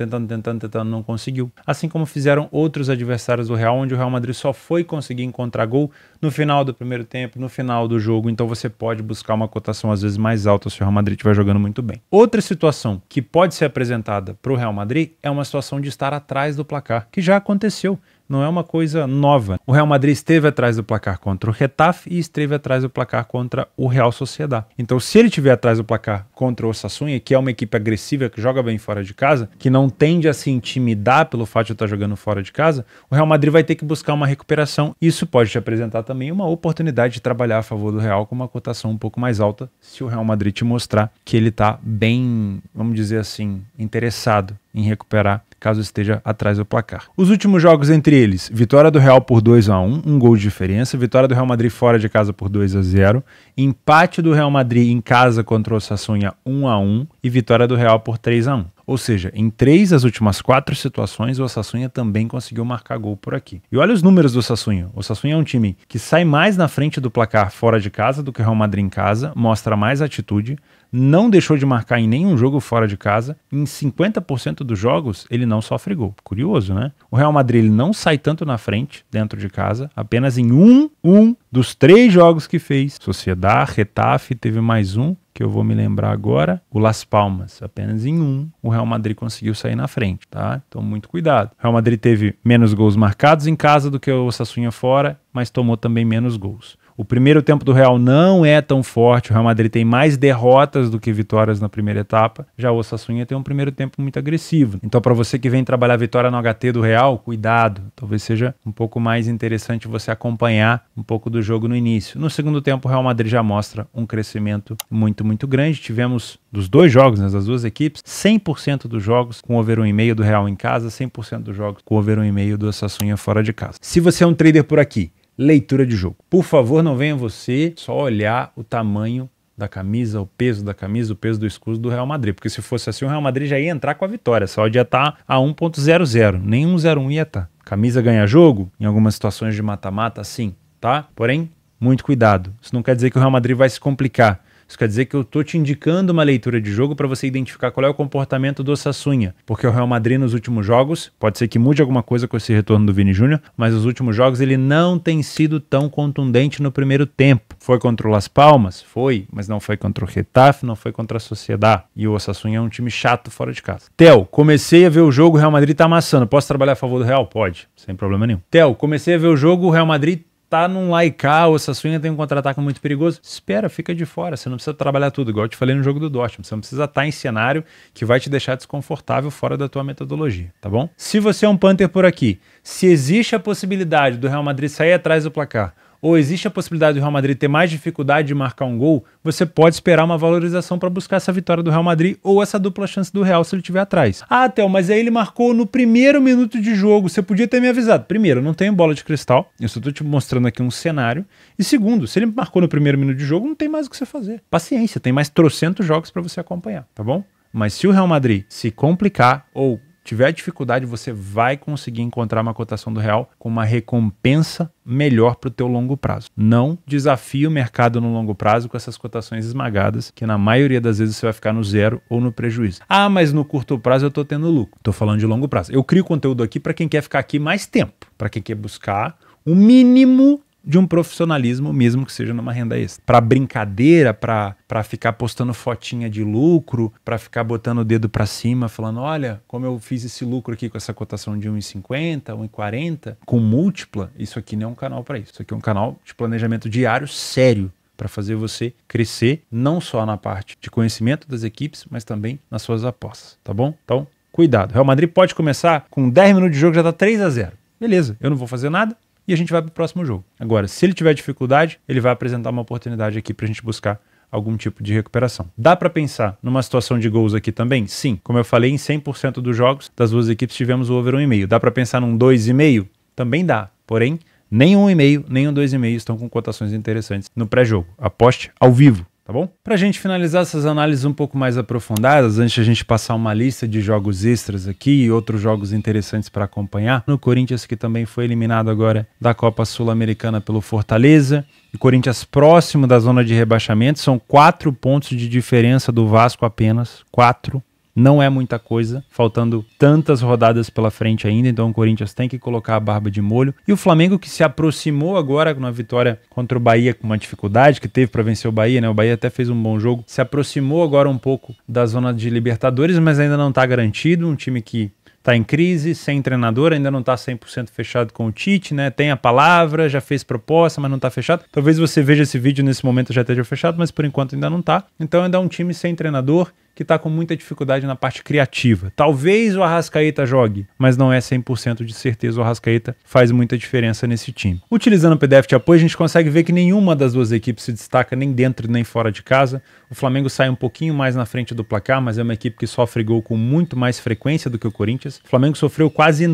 não conseguiu. Assim como fizeram outros adversários do Real, onde o Real Madrid só foi conseguir encontrar gol no final do primeiro tempo, no final do jogo. Então você pode buscar uma cotação às vezes mais alta se o Real Madrid estiver jogando muito bem. Outra situação que pode ser apresentada para o Real Madrid é uma situação de estar atrás do placar, que já aconteceu. Não é uma coisa nova. O Real Madrid esteve atrás do placar contra o Getafe e esteve atrás do placar contra o Real Sociedad. Então, se ele estiver atrás do placar contra o Osasuna, que é uma equipe agressiva, que joga bem fora de casa, que não tende a se intimidar pelo fato de estar jogando fora de casa, o Real Madrid vai ter que buscar uma recuperação. Isso pode te apresentar também uma oportunidade de trabalhar a favor do Real com uma cotação um pouco mais alta, se o Real Madrid te mostrar que ele está bem, vamos dizer assim, interessado em recuperar caso esteja atrás do placar. Os últimos jogos entre eles, vitória do Real por 2-1, um gol de diferença, vitória do Real Madrid fora de casa por 2-0, empate do Real Madrid em casa contra o Osasuna 1-1 e vitória do Real por 3-1. Ou seja, em 3 das últimas 4 situações, o Osasuna também conseguiu marcar gol por aqui. E olha os números do Osasuna. O Osasuna é um time que sai mais na frente do placar fora de casa do que o Real Madrid em casa, mostra mais atitude, não deixou de marcar em nenhum jogo fora de casa. Em 50% dos jogos, ele não sofre gol. Curioso, né? O Real Madrid ele não sai tanto na frente dentro de casa, apenas em um dos 3 jogos que fez. Sociedad, Getafe, teve mais um, que eu vou me lembrar agora, o Las Palmas. Apenas em um o Real Madrid conseguiu sair na frente, tá? Então muito cuidado. O Real Madrid teve menos gols marcados em casa do que o Osasuna fora, mas tomou também menos gols. O primeiro tempo do Real não é tão forte, o Real Madrid tem mais derrotas do que vitórias na primeira etapa, já o Osasuna tem um primeiro tempo muito agressivo. Então para você que vem trabalhar a vitória no HT do Real, cuidado, talvez seja um pouco mais interessante você acompanhar um pouco do jogo no início. No segundo tempo o Real Madrid já mostra um crescimento muito grande, tivemos dos dois jogos, né, das duas equipes, 100% dos jogos com over 1,5 do Real em casa, 100% dos jogos com over 1,5 do Osasuna fora de casa. Se você é um trader por aqui, leitura de jogo. Por favor, não venha você só olhar o tamanho da camisa, o peso da camisa, o peso do escudo do Real Madrid, porque se fosse assim o Real Madrid já ia entrar com a vitória, só ia estar a 1.00, nem 1.01 ia estar. Camisa ganha jogo, em algumas situações de mata-mata, sim, tá? Porém, muito cuidado. Isso não quer dizer que o Real Madrid vai se complicar. Isso quer dizer que eu estou te indicando uma leitura de jogo para você identificar qual é o comportamento do Osasuna, porque o Real Madrid nos últimos jogos, pode ser que mude alguma coisa com esse retorno do Vini Júnior, mas nos últimos jogos ele não tem sido tão contundente no primeiro tempo. Foi contra o Las Palmas? Foi, mas não foi contra o Getafe, não foi contra a Sociedad. E o Osasuna é um time chato fora de casa. Theo, comecei a ver o jogo, o Real Madrid tá amassando. Posso trabalhar a favor do Real? Pode, sem problema nenhum. Theo, comecei a ver o jogo, o Real Madrid tá num lá e cá, o Osasuna tem um contra-ataque muito perigoso. Espera, fica de fora, você não precisa trabalhar tudo, igual eu te falei no jogo do Dortmund, você não precisa estar em cenário que vai te deixar desconfortável fora da tua metodologia, tá bom? Se você é um punter por aqui, se existe a possibilidade do Real Madrid sair atrás do placar, ou existe a possibilidade do Real Madrid ter mais dificuldade de marcar um gol, você pode esperar uma valorização para buscar essa vitória do Real Madrid ou essa dupla chance do Real se ele estiver atrás. Ah, Theo, mas aí ele marcou no primeiro minuto de jogo, você podia ter me avisado. Primeiro, eu não tenho bola de cristal, eu só estou te mostrando aqui um cenário. E segundo, se ele marcou no primeiro minuto de jogo, não tem mais o que você fazer. Paciência, tem mais trocentos jogos para você acompanhar, tá bom? Mas se o Real Madrid se complicar ou tiver dificuldade, você vai conseguir encontrar uma cotação do Real com uma recompensa melhor para o teu longo prazo. Não desafie o mercado no longo prazo com essas cotações esmagadas, que na maioria das vezes você vai ficar no zero ou no prejuízo. Ah, mas no curto prazo eu estou tendo lucro. Estou falando de longo prazo. Eu crio conteúdo aqui para quem quer ficar aqui mais tempo, para quem quer buscar o mínimo de um profissionalismo, mesmo que seja numa renda extra. Para brincadeira, para ficar postando fotinha de lucro, para ficar botando o dedo para cima, falando, olha, como eu fiz esse lucro aqui com essa cotação de 1,50, 1,40, com múltipla, isso aqui não é um canal para isso. Isso aqui é um canal de planejamento diário sério, para fazer você crescer, não só na parte de conhecimento das equipes, mas também nas suas apostas, tá bom? Então, cuidado. Real Madrid pode começar com 10 minutos de jogo, já tá 3-0. Beleza, eu não vou fazer nada, e a gente vai para o próximo jogo. Agora, se ele tiver dificuldade, ele vai apresentar uma oportunidade aqui para a gente buscar algum tipo de recuperação. Dá para pensar numa situação de gols aqui também? Sim. Como eu falei, em 100% dos jogos das duas equipes tivemos o over 1,5. Dá para pensar num 2,5? Também dá. Porém, nem 1,5, nem um 2,5 estão com cotações interessantes no pré-jogo. Aposte ao vivo. Tá bom? Pra gente finalizar essas análises um pouco mais aprofundadas, antes de a gente passar uma lista de jogos extras aqui e outros jogos interessantes para acompanhar, no Corinthians, que também foi eliminado agora da Copa Sul-Americana pelo Fortaleza, e Corinthians próximo da zona de rebaixamento, são 4 pontos de diferença do Vasco apenas, 4. Não é muita coisa, faltando tantas rodadas pela frente ainda, então o Corinthians tem que colocar a barba de molho. E o Flamengo, que se aproximou agora com a vitória contra o Bahia, com uma dificuldade que teve para vencer o Bahia, né? O Bahia até fez um bom jogo, se aproximou agora um pouco da zona de Libertadores, mas ainda não está garantido, um time que está em crise, sem treinador, ainda não está 100% fechado com o Tite, né? Tem a palavra, já fez proposta, mas não está fechado. Talvez você veja esse vídeo nesse momento já esteja fechado, mas por enquanto ainda não está. Então ainda é um time sem treinador, que está com muita dificuldade na parte criativa. Talvez o Arrascaeta jogue, mas não é 100% de certeza. O Arrascaeta faz muita diferença nesse time. Utilizando o PDF de apoio, a gente consegue ver que nenhuma das duas equipes se destaca nem dentro nem fora de casa. O Flamengo sai um pouquinho mais na frente do placar, mas é uma equipe que sofre gol com muito mais frequência do que o Corinthians. O Flamengo sofreu quase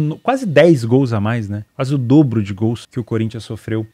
10 gols a mais, né? Quase o dobro de gols que o Corinthians sofreu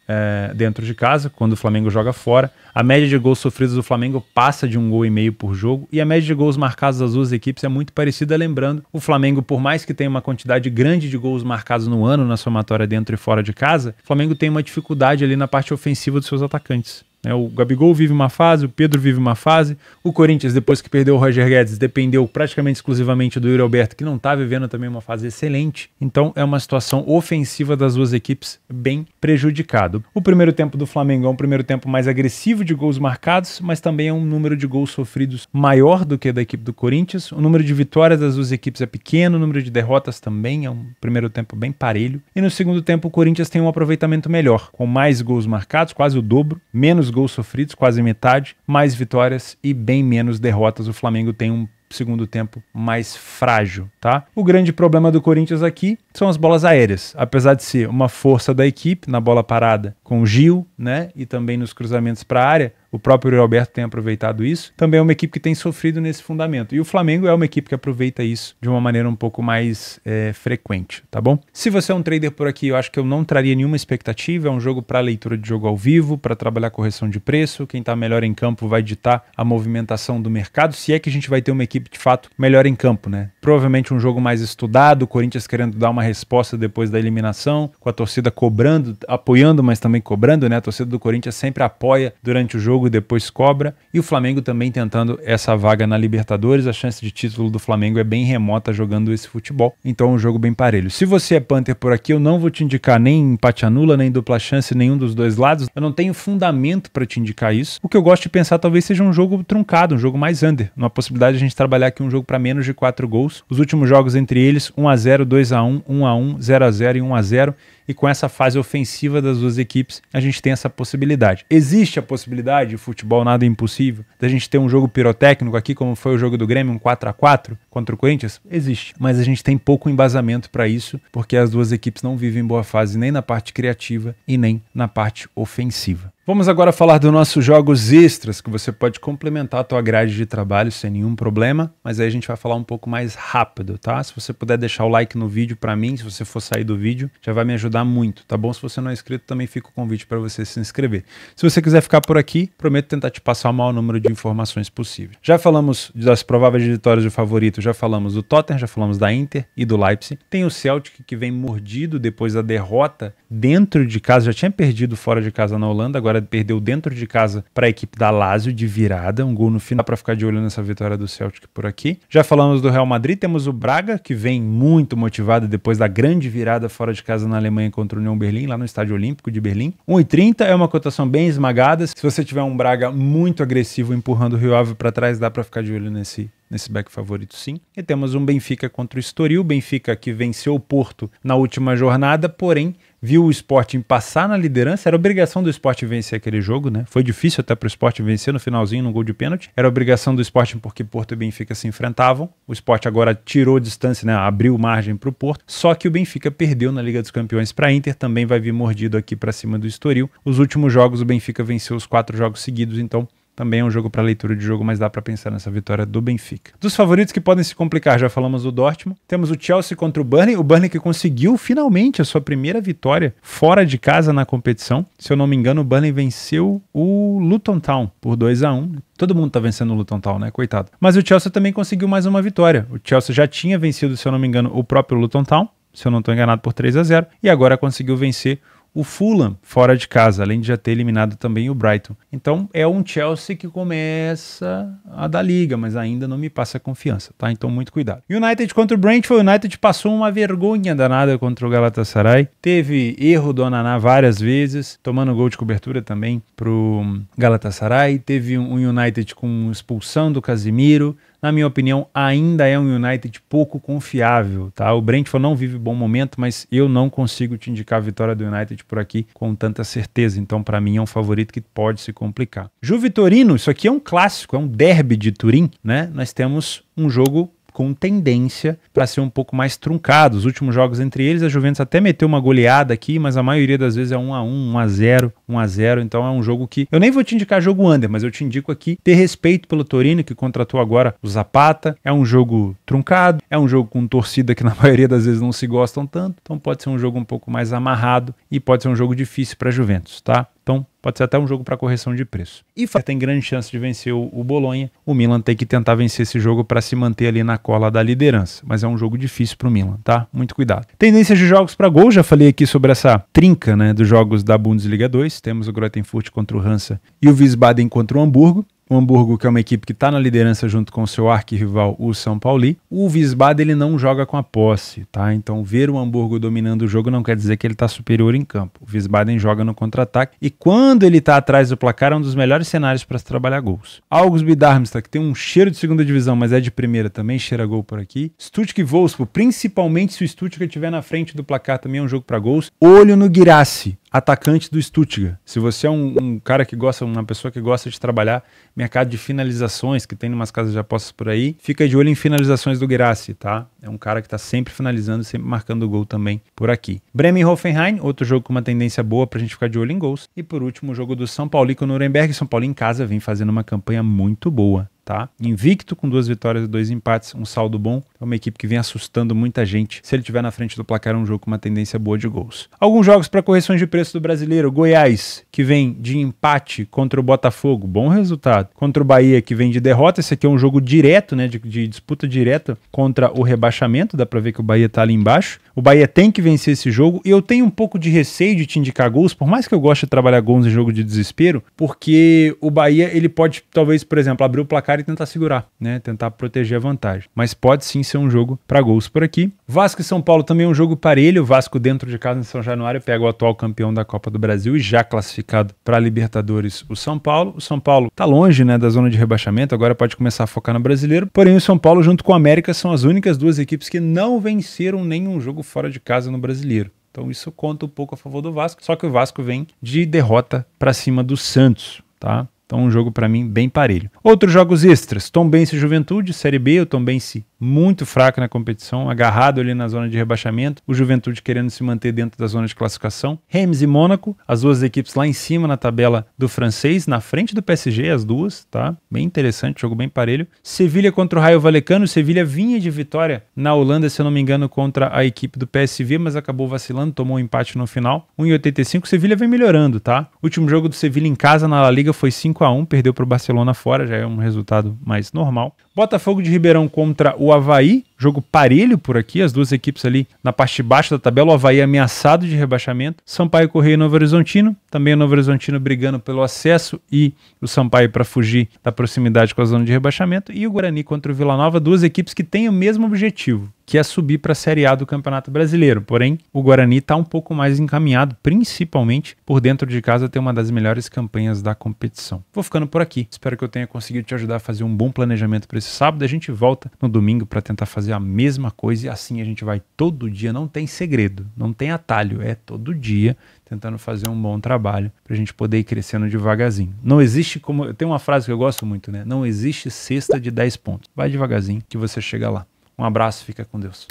dentro de casa, quando o Flamengo joga fora. A média de gols sofridos do Flamengo passa de 1,5 gols por jogo, e a média de gols marcados das duas equipes é muito parecida, lembrando, o Flamengo, por mais que tenha uma quantidade grande de gols marcados no ano na somatória dentro e fora de casa, o Flamengo tem uma dificuldade ali na parte ofensiva dos seus atacantes. né? O Gabigol vive uma fase, o Pedro vive uma fase, o Corinthians, depois que perdeu o Roger Guedes, dependeu praticamente exclusivamente do Yuri Alberto, que não está vivendo também uma fase excelente. Então é uma situação ofensiva das duas equipes bem prejudicado. O primeiro tempo do Flamengo é um primeiro tempo mais agressivo de gols marcados, mas também é um número de gols sofridos maior do que da equipe do Corinthians. O número de vitórias das duas equipes é pequeno, o número de derrotas também é um primeiro tempo bem parelho. E no segundo tempo o Corinthians tem um aproveitamento melhor, com mais gols marcados, quase o dobro, menos gols sofridos, quase metade, mais vitórias e bem menos derrotas. O Flamengo tem um segundo tempo mais frágil, tá? O grande problema do Corinthians aqui são as bolas aéreas. Apesar de ser uma força da equipe na bola parada com o Gil, né, e também nos cruzamentos para a área, o próprio Yuri Alberto tem aproveitado isso. Também é uma equipe que tem sofrido nesse fundamento. E o Flamengo é uma equipe que aproveita isso de uma maneira um pouco mais frequente, tá bom? Se você é um trader por aqui, eu acho que eu não traria nenhuma expectativa. É um jogo para leitura de jogo ao vivo, para trabalhar correção de preço. Quem está melhor em campo vai ditar a movimentação do mercado, se é que a gente vai ter uma equipe de fato melhor em campo, né? Provavelmente um jogo mais estudado, o Corinthians querendo dar uma resposta depois da eliminação, com a torcida cobrando, apoiando, mas também cobrando, né? A torcida do Corinthians sempre apoia durante o jogo e depois cobra, e o Flamengo também tentando essa vaga na Libertadores. A chance de título do Flamengo é bem remota jogando esse futebol, então é um jogo bem parelho. Se você é Panther por aqui, eu não vou te indicar nem empate anula, nem dupla chance, nenhum dos dois lados, eu não tenho fundamento para te indicar isso. O que eu gosto de pensar talvez seja um jogo truncado, um jogo mais under, uma possibilidade de a gente trabalhar aqui um jogo para menos de 4 gols. Os últimos jogos entre eles, 1-0, 2-1, 1-1, 0-0 e 1-0, e com essa fase ofensiva das duas equipes, a gente tem essa possibilidade. Existe a possibilidade, de futebol nada é impossível, da gente ter um jogo pirotécnico aqui, como foi o jogo do Grêmio, um 4-4 contra o Corinthians? Existe, mas a gente tem pouco embasamento para isso, porque as duas equipes não vivem boa fase nem na parte criativa e nem na parte ofensiva. Vamos agora falar dos nossos jogos extras, que você pode complementar a tua grade de trabalho sem nenhum problema, mas aí a gente vai falar um pouco mais rápido, tá? Se você puder deixar o like no vídeo para mim, se você for sair do vídeo, já vai me ajudar muito, tá bom? Se você não é inscrito, também fica o convite para você se inscrever. Se você quiser ficar por aqui, prometo tentar te passar o maior número de informações possível. Já falamos das prováveis vitórias de favorito, já falamos do Tottenham, já falamos da Inter e do Leipzig. Tem o Celtic que vem mordido depois da derrota dentro de casa, já tinha perdido fora de casa na Holanda, agora perdeu dentro de casa para a equipe da Lazio de virada, um gol no final para ficar de olho nessa vitória do Celtic por aqui. Já falamos do Real Madrid, temos o Braga, que vem muito motivado depois da grande virada fora de casa na Alemanha contra o União Berlim, lá no Estádio Olímpico de Berlim. 1,30 é uma cotação bem esmagada. Se você tiver um Braga muito agressivo empurrando o Rio Ave para trás, dá para ficar de olho nesse back favorito, sim. E temos um Benfica contra o Estoril, Benfica que venceu o Porto na última jornada, porém viu o Sporting passar na liderança. Era obrigação do Sporting vencer aquele jogo, né? Foi difícil até para o Sporting vencer no finalzinho, no gol de pênalti. Era obrigação do Sporting porque Porto e Benfica se enfrentavam. O Sporting agora tirou distância, né? Abriu margem para o Porto. Só que o Benfica perdeu na Liga dos Campeões para a Inter, também vai vir mordido aqui para cima do Estoril. Os últimos jogos o Benfica venceu os 4 jogos seguidos, então também é um jogo para leitura de jogo, mas dá para pensar nessa vitória do Benfica. Dos favoritos que podem se complicar, já falamos do Dortmund. Temos o Chelsea contra o Burnley que conseguiu finalmente a sua primeira vitória fora de casa na competição. Se eu não me engano, o Burnley venceu o Luton Town por 2-1. Todo mundo tá vencendo o Luton Town, né? Coitado. Mas o Chelsea também conseguiu mais uma vitória. O Chelsea já tinha vencido, se eu não me engano, o próprio Luton Town, se eu não estou enganado, por 3-0, e agora conseguiu vencer o Fulham fora de casa, além de já ter eliminado também o Brighton. Então é um Chelsea que começa a dar liga, mas ainda não me passa confiança, tá? Então muito cuidado. United contra o Brentford. O United passou uma vergonha danada contra o Galatasaray. Teve erro do Onaná várias vezes, tomando gol de cobertura também pro Galatasaray. Teve um United com expulsão do Casemiro. Na minha opinião, ainda é um United pouco confiável, tá? O Brentford não vive bom momento, mas eu não consigo te indicar a vitória do United por aqui com tanta certeza. Então, para mim, é um favorito que pode se complicar. Juve Torino, isso aqui é um clássico, é um derby de Turim, né? Nós temos um jogo com tendência para ser um pouco mais truncado. Os últimos jogos entre eles, a Juventus até meteu uma goleada aqui, mas a maioria das vezes é 1-1, 1-0, 1-0, então é um jogo que eu nem vou te indicar jogo under, mas eu te indico aqui ter respeito pelo Torino, que contratou agora o Zapata. É um jogo truncado, é um jogo com torcida que na maioria das vezes não se gostam tanto, então pode ser um jogo um pouco mais amarrado e pode ser um jogo difícil para a Juventus, tá? Então pode ser até um jogo para correção de preço. E tem grande chance de vencer o Bolonha. O Milan tem que tentar vencer esse jogo para se manter ali na cola da liderança. Mas é um jogo difícil para o Milan, tá? Muito cuidado. Tendências de jogos para gol. Já falei aqui sobre essa trinca, né, dos jogos da Bundesliga 2. Temos o Greuther Fürth contra o Hansa e o Wiesbaden contra o Hamburgo. O Hamburgo, que é uma equipe que está na liderança junto com o seu arquirrival, o São Paulo. O Wiesbaden, ele não joga com a posse, tá? Então, ver o Hamburgo dominando o jogo não quer dizer que ele está superior em campo. O Wiesbaden joga no contra-ataque e quando ele está atrás do placar é um dos melhores cenários para se trabalhar gols. Augsburg Darmstadt, que tem um cheiro de segunda divisão, mas é de primeira, também cheira gol por aqui. Stuttgart e Wolfsburg, principalmente se o Stuttgart estiver na frente do placar, também é um jogo para gols. Olho no Guirassy, atacante do Stuttgart. Se você é um cara que gosta, uma pessoa que gosta de trabalhar mercado de finalizações, que tem umas casas de apostas por aí, fica de olho em finalizações do Guirassy, tá? É um cara que tá sempre finalizando, sempre marcando gol também por aqui. Bremen e Hoffenheim, outro jogo com uma tendência boa pra gente ficar de olho em gols. E por último, o jogo do São Paulo com o Nuremberg. São Paulo em casa vem fazendo uma campanha muito boa, tá? Invicto, com 2 vitórias e 2 empates, um saldo bom. É uma equipe que vem assustando muita gente. Se ele estiver na frente do placar, é um jogo com uma tendência boa de gols. Alguns jogos para correções de preço do brasileiro. Goiás, que vem de empate contra o Botafogo, bom resultado. Contra o Bahia, que vem de derrota. Esse aqui é um jogo direto, né, de disputa direta contra o rebaixamento. Dá para ver que o Bahia tá ali embaixo. O Bahia tem que vencer esse jogo. E eu tenho um pouco de receio de te indicar gols, por mais que eu goste de trabalhar gols em jogo de desespero, porque o Bahia, ele pode, talvez, por exemplo, abrir o placar e tentar segurar, né? Tentar proteger a vantagem. Mas pode sim ser um jogo para gols por aqui. Vasco e São Paulo também é um jogo parelho. O Vasco dentro de casa em São Januário pega o atual campeão da Copa do Brasil e já classificado para a Libertadores, o São Paulo. O São Paulo tá longe, né, da zona de rebaixamento, agora pode começar a focar no brasileiro. Porém, o São Paulo junto com o América são as únicas duas equipes que não venceram nenhum jogo fora de casa no brasileiro. Então isso conta um pouco a favor do Vasco, só que o Vasco vem de derrota para cima do Santos, tá? Então um jogo para mim bem parelho. Outros jogos extras, Tombense e Juventude, Série B, o Tombense muito fraco na competição, agarrado ali na zona de rebaixamento, o Juventude querendo se manter dentro da zona de classificação. Reims e Mônaco, as duas equipes lá em cima na tabela do francês, na frente do PSG, as duas, tá? Bem interessante, jogo bem parelho. Sevilha contra o Raio Vallecano, Sevilha vinha de vitória na Holanda, se eu não me engano, contra a equipe do PSV, mas acabou vacilando, tomou um empate no final. 1,85, Sevilha vem melhorando, tá? O último jogo do Sevilha em casa na La Liga foi 5-1, perdeu para o Barcelona fora, já é um resultado mais normal. Botafogo de Ribeirão contra o Avaí, jogo parelho por aqui, as duas equipes ali na parte de baixo da tabela, o Avaí ameaçado de rebaixamento. Sampaio Corrêa e Novo Horizontino, também o Novo Horizontino brigando pelo acesso e o Sampaio para fugir da proximidade com a zona de rebaixamento. E o Guarani contra o Vila Nova, duas equipes que têm o mesmo objetivo, que é subir para a Série A do Campeonato Brasileiro. Porém, o Guarani está um pouco mais encaminhado, principalmente por dentro de casa ter uma das melhores campanhas da competição. Vou ficando por aqui. Espero que eu tenha conseguido te ajudar a fazer um bom planejamento para esse sábado. A gente volta no domingo para tentar fazer a mesma coisa e assim a gente vai todo dia. Não tem segredo, não tem atalho, é todo dia tentando fazer um bom trabalho para a gente poder ir crescendo devagarzinho. Não existe como... Tem uma frase que eu gosto muito, né? Não existe cesta de 10 pontos. Vai devagarzinho que você chega lá. Um abraço, fica com Deus.